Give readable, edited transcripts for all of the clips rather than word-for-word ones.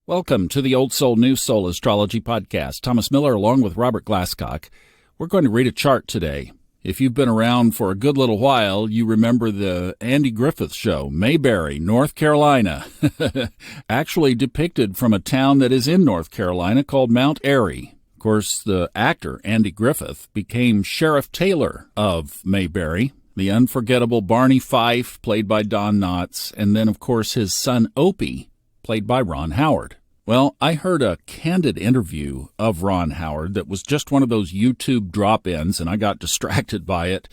Welcome to the Old Soul, New Soul Astrology Podcast. Thomas Miller along with Robert Glasscock. We're going to read a chart today. If you've been around for a good little while, you remember the Andy Griffith show, Mayberry, North Carolina, actually depicted from a town that is in North Carolina called Mount Airy. Of course, the actor Andy Griffith became Sheriff Taylor of Mayberry, the unforgettable Barney Fife, played by Don Knotts, and then, of course, his son Opie, played by Ron Howard. Well, I heard a candid interview of Ron Howard that was just one of those YouTube drop-ins, and I got distracted by it.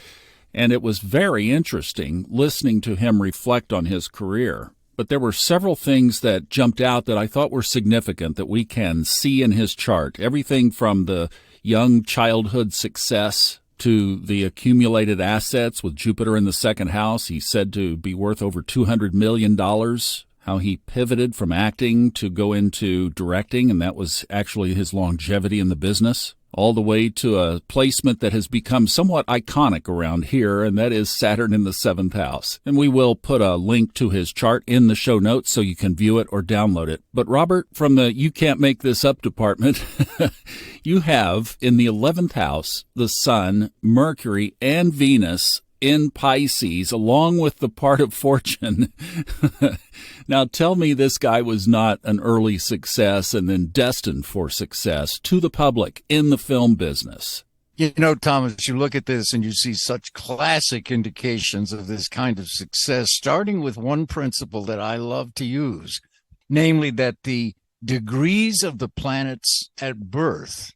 And it was very interesting listening to him reflect on his career. But there were several things that jumped out that I thought were significant that we can see in his chart. Everything from the young childhood success to the accumulated assets with Jupiter in the second house. He's said to be worth over $200 million. How he pivoted from acting to go into directing, and that was actually his longevity in the business, all the way to a placement that has become somewhat iconic around here, and that is Saturn in the seventh house. And we will put a link to his chart in the show notes so you can view it or download it. But Robert, from the You Can't Make This Up department, you have in the 11th house the Sun, Mercury, and Venus in Pisces, along with the part of fortune. Now, tell me this guy was not an early success and then destined for success to the public in the film business. You know, Thomas, you look at this and you see such classic indications of this kind of success, starting with one principle that I love to use, namely that the degrees of the planets at birth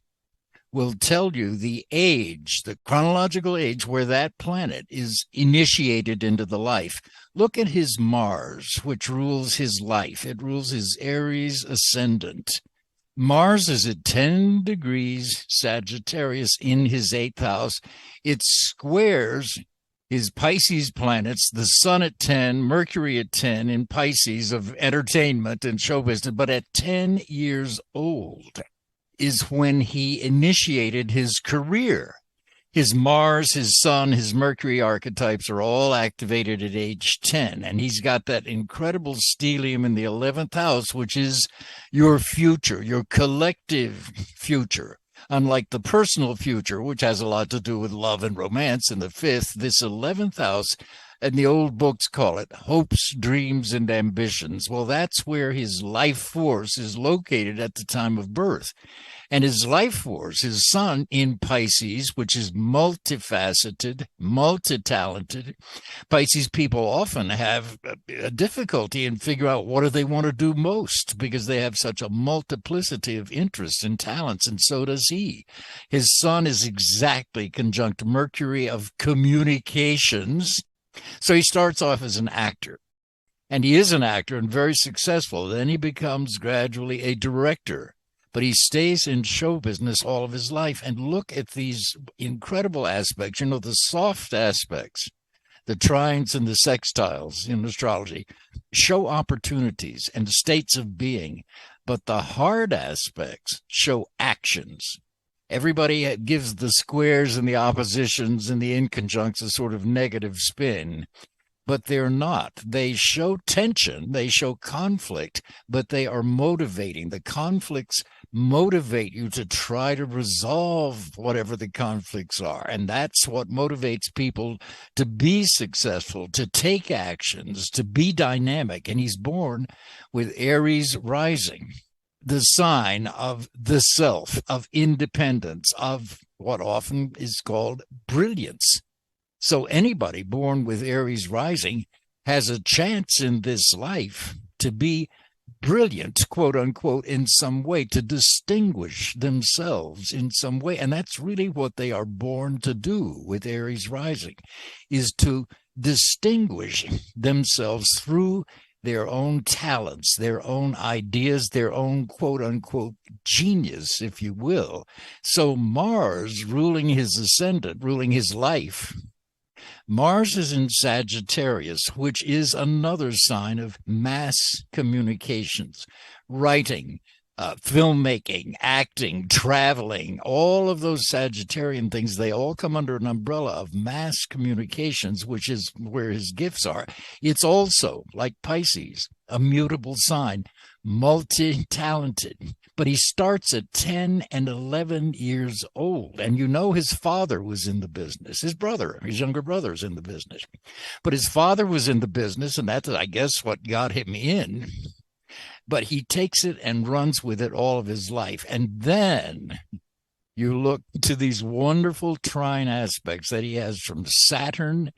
will tell you the age, the chronological age where that planet is initiated into the life. Look at his Mars, which rules his life. It rules his Aries ascendant. Mars is at 10 degrees Sagittarius in his 8th house. It squares his Pisces planets, the Sun at 10, Mercury at 10 in Pisces of entertainment and show business, but at 10 years old is when he initiated his career. His Mars, his Sun, his Mercury archetypes are all activated at age 10. And he's got that incredible stellium in the 11th house, which is your future, your collective future. Unlike the personal future, which has a lot to do with love and romance in the 5th, this 11th house, and the old books call it hopes, dreams, and ambitions. Well, that's where his life force is located at the time of birth. And his life force, his Sun in Pisces, which is multifaceted, multi-talented. Pisces people often have a difficulty in figuring out what do they want to do most because they have such a multiplicity of interests and talents, and so does he. His Sun is exactly conjunct Mercury of communications. So he starts off as an actor, and he is an actor and very successful. Then he becomes gradually a director, but he stays in show business all of his life. And look at these incredible aspects, you know, the soft aspects, the trines and the sextiles in astrology show opportunities and states of being, but the hard aspects show actions. Everybody gives the squares and the oppositions and the inconjuncts a sort of negative spin, but they're not. They show tension, they show conflict, but they are motivating. The conflicts motivate you to try to resolve whatever the conflicts are, and that's what motivates people to be successful, to take actions, to be dynamic. And he's born with Aries rising, the sign of the self, of independence, of what often is called brilliance. So anybody born with Aries rising has a chance in this life to be brilliant, quote unquote, in some way, to distinguish themselves in some way. And that's really what they are born to do with Aries rising, is to distinguish themselves through their own talents, their own ideas, their own quote-unquote genius, if you will. So Mars ruling his ascendant, ruling his life, Mars is in Sagittarius, which is another sign of mass communications, writing, filmmaking, acting, traveling, all of those Sagittarian things, they all come under an umbrella of mass communications, which is where his gifts are. It's also, like Pisces, a mutable sign, multi-talented. But he starts at 10 and 11 years old. And you know his father was in the business. His younger brother is in the business. But his father was in the business, and that's, I guess, what got him in. But he takes it and runs with it all of his life. And then you look to these wonderful trine aspects that he has from Saturn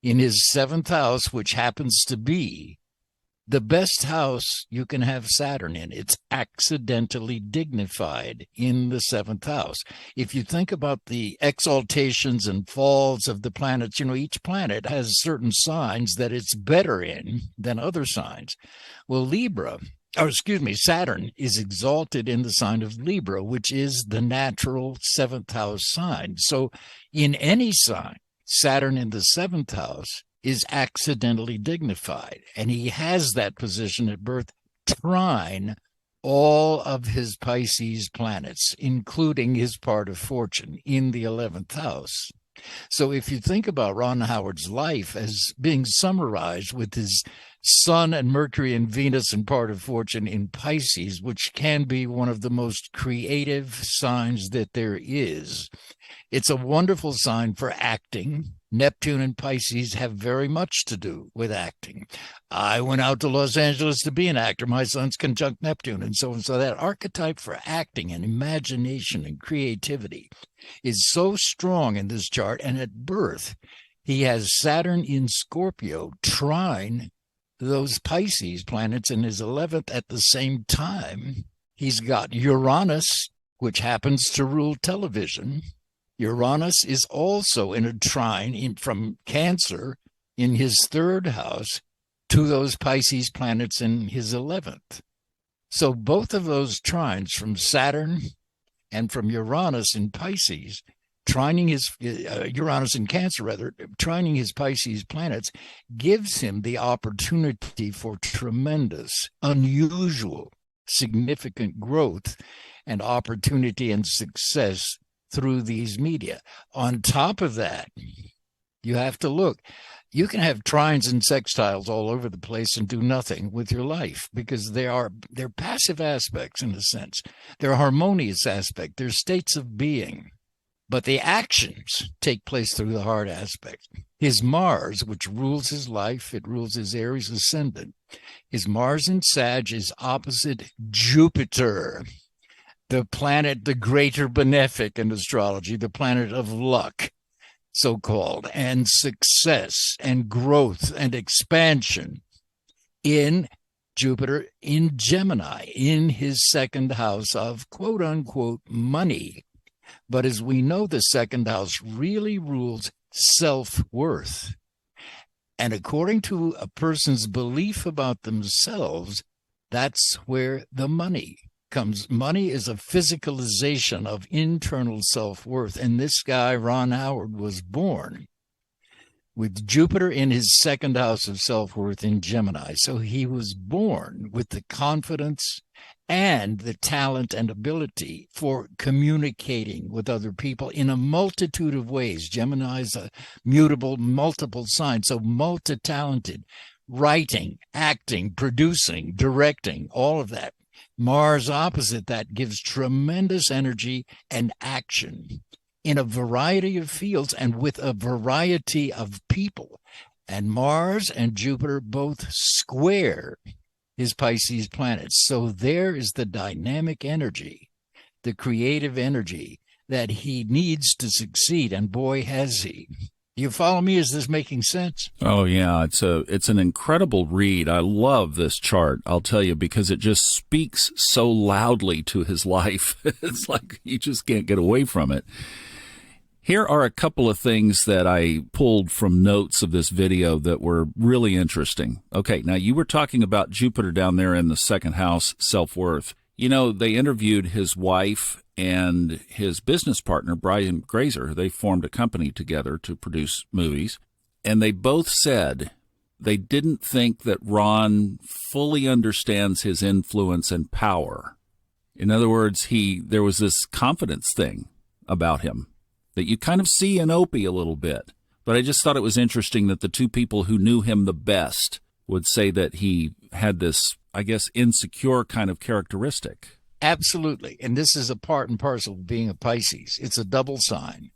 in his 7th house, which happens to be the best house you can have Saturn in. It's accidentally dignified in the 7th house. If you think about the exaltations and falls of the planets, each planet has certain signs that it's better in than other signs. Well, Saturn is exalted in the sign of Libra, which is the natural 7th house sign. So in any sign, Saturn in the 7th house is accidentally dignified. And he has that position at birth, trine all of his Pisces planets, including his part of fortune in the 11th house. So if you think about Ron Howard's life as being summarized with his Sun and Mercury and Venus and part of fortune in Pisces, which can be one of the most creative signs that there is, it's a wonderful sign for acting. Neptune and Pisces have very much to do with acting. I went out to Los Angeles to be an actor. My son's conjunct Neptune and so on. So that archetype for acting and imagination and creativity is so strong in this chart. And at birth, he has Saturn in Scorpio trine those Pisces planets in his 11th. At the same time, he's got Uranus, which happens to rule television. Uranus is also in a trine from Cancer in his 3rd house to those Pisces planets in his 11th. So both of those trines from Saturn and from Uranus in Pisces, trining his Uranus in Cancer, trining his Pisces planets, gives him the opportunity for tremendous, unusual, significant growth and opportunity and success through these media. On top of that, you have to look. You can have trines and sextiles all over the place and do nothing with your life because they're passive aspects in a sense. They're harmonious aspects. They're states of being. But the actions take place through the hard aspect. His Mars, which rules his life, it rules his Aries ascendant. His Mars in Sag is opposite Jupiter, the planet, the greater benefic in astrology, the planet of luck, so-called, and success and growth and expansion in Jupiter in Gemini, in his 2nd house of quote-unquote money. But as we know, the 2nd house really rules self-worth. And according to a person's belief about themselves, that's where the money comes. Money is a physicalization of internal self-worth. And this guy, Ron Howard, was born with Jupiter in his 2nd house of self-worth in Gemini. So he was born with the confidence and the talent and ability for communicating with other people in a multitude of ways. Gemini is a mutable, multiple sign, so multi-talented. Writing, acting, producing, directing, all of that. Mars opposite that gives tremendous energy and action in a variety of fields and with a variety of people. And Mars and Jupiter both square his Pisces planets. So there is the dynamic energy, the creative energy that he needs to succeed. And boy, has he. You follow me? Is this making sense? Oh, yeah. It's an incredible read. I love this chart, I'll tell you, because it just speaks so loudly to his life. It's like you just can't get away from it. Here are a couple of things that I pulled from notes of this video that were really interesting. Okay, now you were talking about Jupiter down there in the 2nd house, self-worth. You know, they interviewed his wife and his business partner, Brian Grazer. They formed a company together to produce movies. And they both said they didn't think that Ron fully understands his influence and power. In other words, there was this confidence thing about him that you kind of see in Opie a little bit. But I just thought it was interesting that the two people who knew him the best would say that he had this, I guess, insecure kind of characteristic. Absolutely. And this is a part and parcel of being a Pisces. It's a double sign,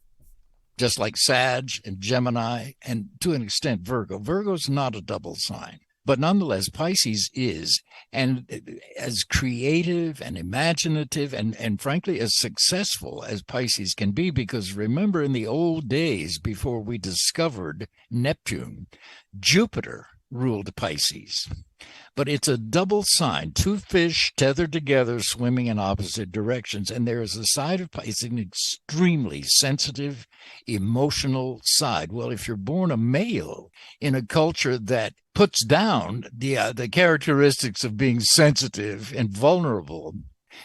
just like Sag and Gemini, and to an extent Virgo. Virgo's not a double sign. But nonetheless, Pisces is, and as creative and imaginative and frankly, as successful as Pisces can be, because remember in the old days before we discovered Neptune, Jupiter ruled Pisces. But it's a double sign, two fish tethered together, swimming in opposite directions. And there is a side of Pisces, an extremely sensitive, emotional side. Well, if you're born a male in a culture that puts down the characteristics of being sensitive and vulnerable,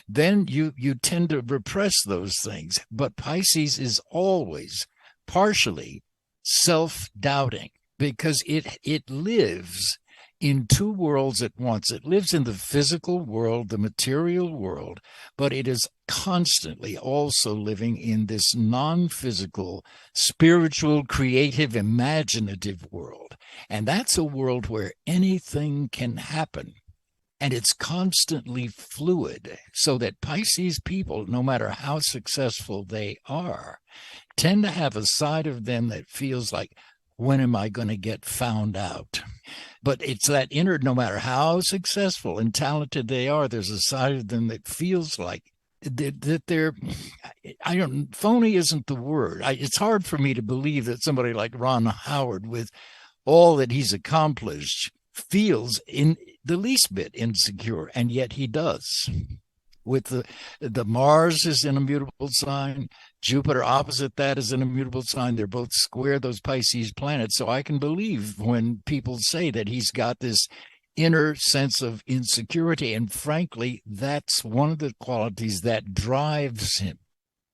then you tend to repress those things. But Pisces is always partially self-doubting because it lives in two worlds at once. It lives in the physical world, the material world, but it is constantly also living in this non-physical, spiritual, creative, imaginative world. And that's a world where anything can happen. And it's constantly fluid, so that Pisces people, no matter how successful they are, tend to have a side of them that feels like, when am I going to get found out? But it's that inner, no matter how successful and talented they are, there's a side of them that feels like that they're, phony isn't the word. It's hard for me to believe that somebody like Ron Howard, with all that he's accomplished, feels in the least bit insecure, and yet he does. With the Mars is an immutable sign, Jupiter opposite that is an immutable sign. They're both square, those Pisces planets. So I can believe when people say that he's got this inner sense of insecurity. And frankly, that's one of the qualities that drives him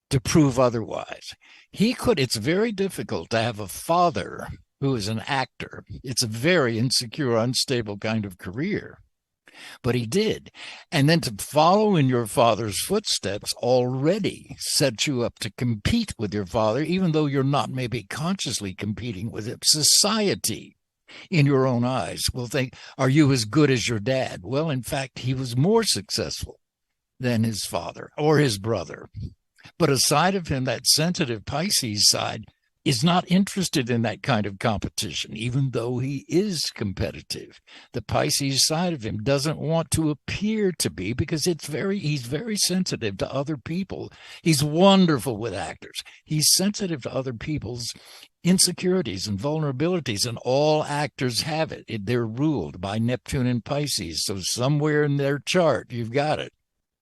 to prove otherwise. It's very difficult to have a father who is an actor. It's a very insecure, unstable kind of career. But he did. And then to follow in your father's footsteps already sets you up to compete with your father, even though you're not maybe consciously competing with him. Society, in your own eyes, will think, are you as good as your dad? Well, in fact, he was more successful than his father or his brother. But a side of him, that sensitive Pisces side, is not interested in that kind of competition, even though he is competitive. The Pisces side of him doesn't want to appear to be, because he's very sensitive to other people. He's wonderful with actors. He's sensitive to other people's insecurities and vulnerabilities, and all actors have it. They're ruled by Neptune and Pisces. So somewhere in their chart, you've got it.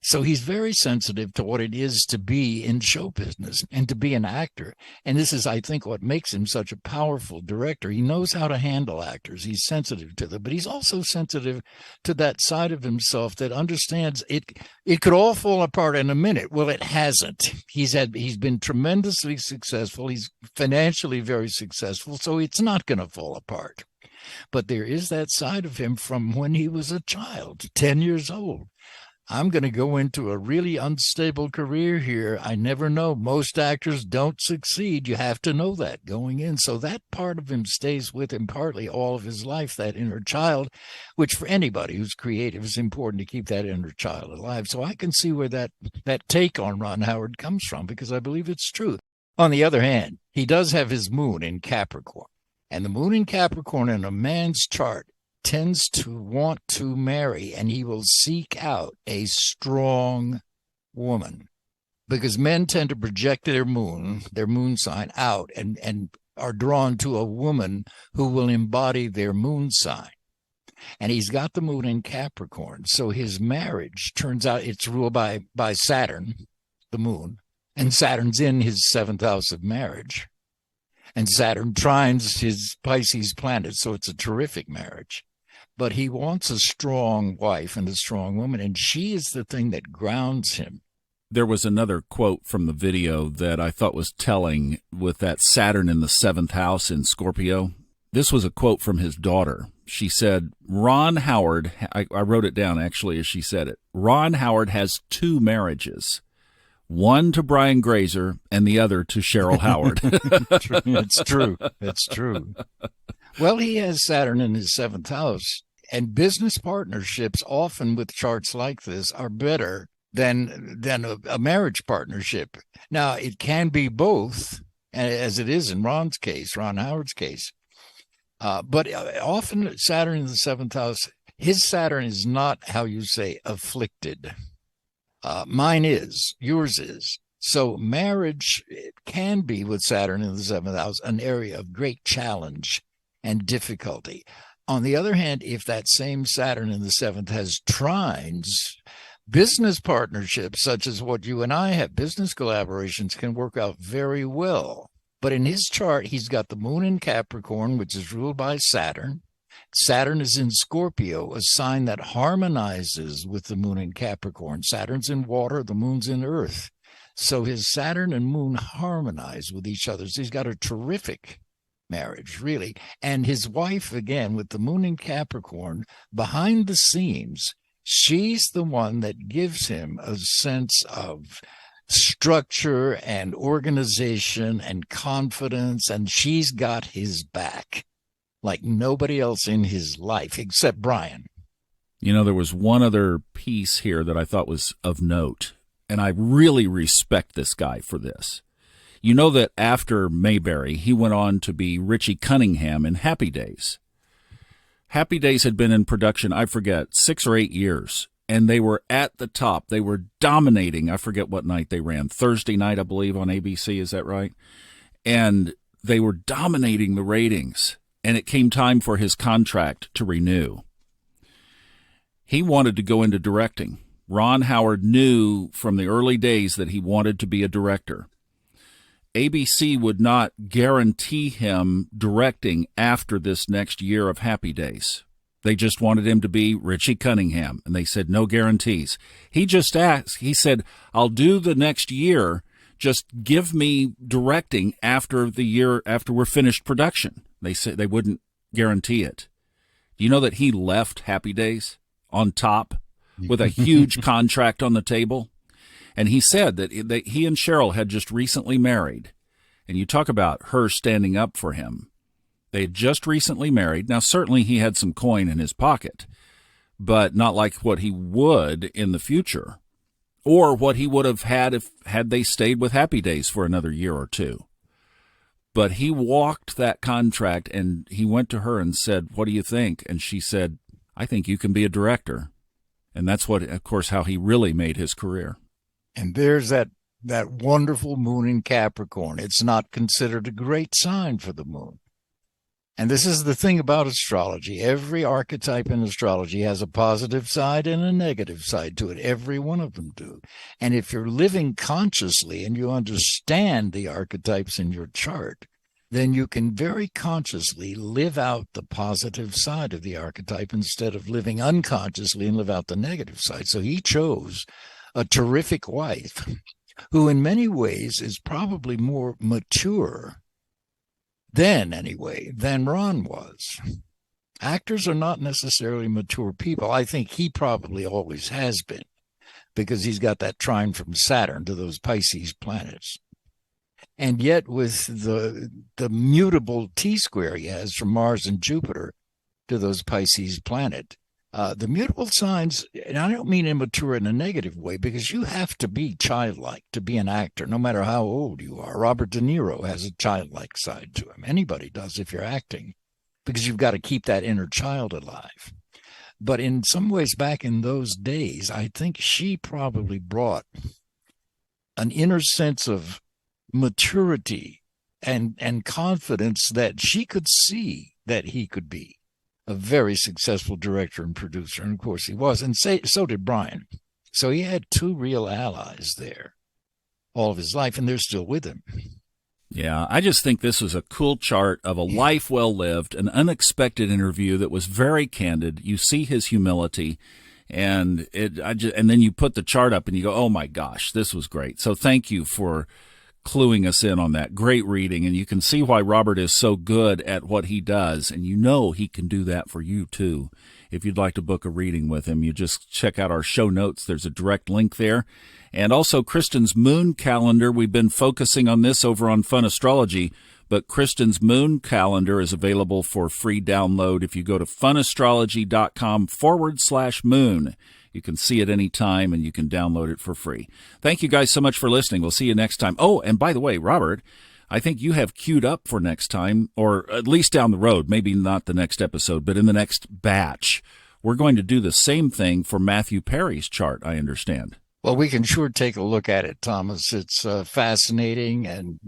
So he's very sensitive to what it is to be in show business and to be an actor. And this is, I think, what makes him such a powerful director. He knows how to handle actors. He's sensitive to them, but he's also sensitive to that side of himself that understands it could all fall apart in a minute. Well, it hasn't. He's been tremendously successful. He's financially very successful, so it's not going to fall apart. But there is that side of him from when he was a child, 10 years old. I'm going to go into a really unstable career here. I never know. Most actors don't succeed. You have to know that going in. So that part of him stays with him partly all of his life, that inner child, which for anybody who's creative is important to keep that inner child alive. So I can see where that take on Ron Howard comes from, because I believe it's true. On the other hand, he does have his moon in Capricorn. And the moon in Capricorn in a man's chart tends to want to marry, and he will seek out a strong woman, because men tend to project their moon sign out and are drawn to a woman who will embody their moon sign. And he's got the moon in Capricorn. So his marriage turns out it's ruled by Saturn, the moon, and Saturn's in his seventh house of marriage. And Saturn trines his Pisces planet, so it's a terrific marriage. But he wants a strong wife and a strong woman, and she is the thing that grounds him. There was another quote from the video that I thought was telling with that Saturn in the seventh house in Scorpio. This was a quote from his daughter. She said, Ron Howard, I wrote it down actually as she said it. Ron Howard has 2 marriages, one to Brian Grazer and the other to Cheryl Howard. It's true. It's true. Well, he has Saturn in his 7th house, and business partnerships often with charts like this are better than a marriage partnership. Now, it can be both, as it is in Ron Howard's case. But often Saturn in the 7th house, his Saturn is not, how you say, afflicted. Mine is, yours is. So marriage, it can be with Saturn in the 7th house, an area of great challenge and difficulty. On the other hand, if that same Saturn in the 7th has trines, business partnerships such as what you and I have, business collaborations, can work out very well. But in his chart, he's got the moon in Capricorn, which is ruled by Saturn. Saturn is in Scorpio, a sign that harmonizes with the moon in Capricorn. Saturn's in water, the moon's in earth. So his Saturn and moon harmonize with each other. So he's got a terrific marriage, really. And his wife, again, with the moon in Capricorn, behind the scenes, she's the one that gives him a sense of structure and organization and confidence, and she's got his back like nobody else in his life except Brian. You know, there was one other piece here that I thought was of note, and I really respect this guy for this. You know that after Mayberry, he went on to be Richie Cunningham in Happy Days. Happy Days had been in production, I forget, 6 or 8 years. And they were at the top. They were dominating. I forget what night they ran. Thursday night, I believe, on ABC. Is that right? And they were dominating the ratings. And it came time for his contract to renew. He wanted to go into directing. Ron Howard knew from the early days that he wanted to be a director. ABC would not guarantee him directing after this next year of Happy Days. They just wanted him to be Richie Cunningham, and they said no guarantees. He just asked, he said, I'll do the next year, just give me directing after the year, after we're finished production. They said they wouldn't guarantee it. Do you know that he left Happy Days on top with a huge contract on the table? And he said that he and Cheryl had just recently married, and you talk about her standing up for him. They had just recently married. Now, certainly he had some coin in his pocket, but not like what he would in the future or what he would have had they stayed with Happy Days for another year or two. But he walked that contract, and he went to her and said, what do you think? And she said, I think you can be a director. And that's what, of course, how he really made his career. And there's that wonderful moon in Capricorn. It's not considered a great sign for the moon. And this is the thing about astrology. Every archetype in astrology has a positive side and a negative side to it. Every one of them do. And if you're living consciously and you understand the archetypes in your chart, then you can very consciously live out the positive side of the archetype instead of living unconsciously and live out the negative side. So he chose a terrific wife who in many ways is probably more mature than Ron was. Actors are not necessarily mature people. I think he probably always has been because he's got that trine from Saturn to those Pisces planets. And yet with the mutable T-square he has from Mars and Jupiter to those Pisces planet, the mutable signs, and I don't mean immature in a negative way, because you have to be childlike to be an actor, no matter how old you are. Robert De Niro has a childlike side to him. Anybody does if you're acting, because you've got to keep that inner child alive. But in some ways back in those days, I think she probably brought an inner sense of maturity and confidence that she could see that he could be a very successful director and producer. And of course he was. And so did Brian. So he had 2 real allies there all of his life, and they're still with him. Yeah, I just think this was a cool chart of a life well lived, an unexpected interview that was very candid. You see his humility, and then you put the chart up and you go, oh my gosh, this was great. So thank you for cluing us in on that. Great reading, and you can see why Robert is so good at what he does, and you know he can do that for you too. If you'd like to book a reading with him, you just check out our show notes. There's a direct link there. And also Kristen's moon calendar. We've been focusing on this over on Fun Astrology, but Kristen's moon calendar is available for free download if you go to funastrology.com/moon. You can see it anytime, and you can download it for free. Thank you guys so much for listening. We'll see you next time. Oh, and by the way, Robert, I think you have queued up for next time, or at least down the road, maybe not the next episode, but in the next batch. We're going to do the same thing for Matthew Perry's chart, I understand. Well, we can sure take a look at it, Thomas. It's fascinating and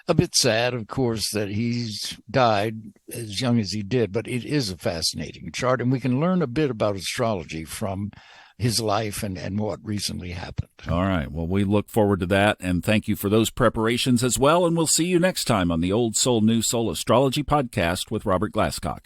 a bit sad, of course, that he's died as young as he did, but it is a fascinating chart, and we can learn a bit about astrology from his life and what recently happened. All right. Well, we look forward to that, and thank you for those preparations as well, and we'll see you next time on the Old Soul, New Soul Astrology Podcast with Robert Glasscock.